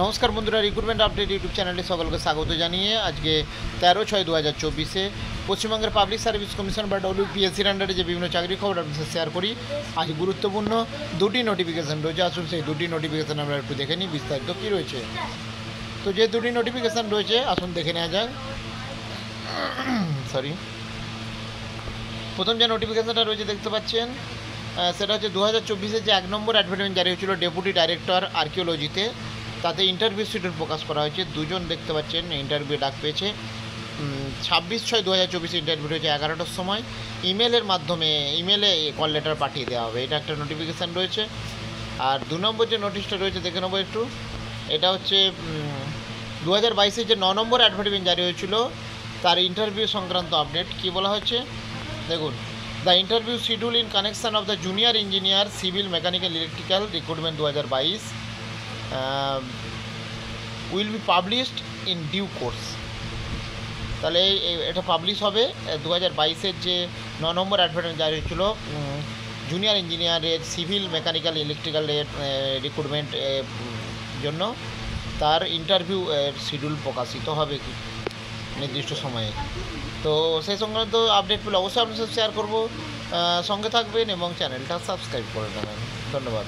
নমস্কার বন্ধুরা, recruitment update YouTube চ্যানেলে সকলকে স্বাগত জানিয়ে আজকে 13/6/2024 পশ্চিমবঙ্গের পাবলিক সার্ভিস কমিশন বা ডব্লিউপিএসসির আন্ডারে যে বিভিন্ন চাকরির খবর আপনাদের সাথে শেয়ার করি। আজ গুরুত্বপূর্ণ দুটি নোটিফিকেশান রয়েছে। আসুন সেই দুটি নোটিফিকেশান আমরা একটু দেখে নিই বিস্তারিত কী রয়েছে। তো যে দুটি নোটিফিকেশান রয়েছে আসুন দেখে নেওয়া যাক। প্রথম যে নোটিফিকেশানটা রয়েছে দেখতে পাচ্ছেন, সেটা হচ্ছে 2024-এর যে 1 নম্বর অ্যাডভার্টাইজমেন্ট জারি হয়েছিল ডেপুটি ডাইরেক্টর আর্কিওলজিতে, তাতে ইন্টারভিউ শিডিউল প্রকাশ করা হয়েছে। দুজন দেখতে পাচ্ছেন ইন্টারভিউ ডাক পেয়েছে। 26/6/2024 ইন্টারভিউ হয়েছে 11টার সময়। ইমেলের মাধ্যমে ইমেলে কল লেটার পাঠিয়ে দেওয়া হবে, এটা একটা নোটিফিকেশান রয়েছে। আর 2 নম্বর যে নোটিশটা রয়েছে দেখে নেবো একটু। এটা হচ্ছে 2022-এর যে 9 নম্বর অ্যাডভার্টাইজমেন্ট জারি হয়েছিল তার ইন্টারভিউ সংক্রান্ত আপডেট। কী বলা হচ্ছে দেখুন, the interview schedule in connection of the junior engineer civil mechanical electrical recruitment 2022 will be published in due course. তাহলে এটা পাবলিশ হবে 2022-এর যে 9 নম্বর অ্যাডভার্টাইজমেন্ট জারি হয়েছিল জুনিয়র ইঞ্জিনিয়ারের সিভিল মেকানিক্যাল ইলেকট্রিক্যালের রিক্রুটমেন্ট জন্য, তার ইন্টারভিউ শিডিউল প্রকাশিত হবে কি নির্দিষ্ট সময়ে। তো সেই সংক্রান্ত আপডেট পেলে অবশ্যই আপনার সাথে শেয়ার করবো। সঙ্গে থাকবেন এবং চ্যানেলটা সাবস্ক্রাইব করে নেবেন। ধন্যবাদ।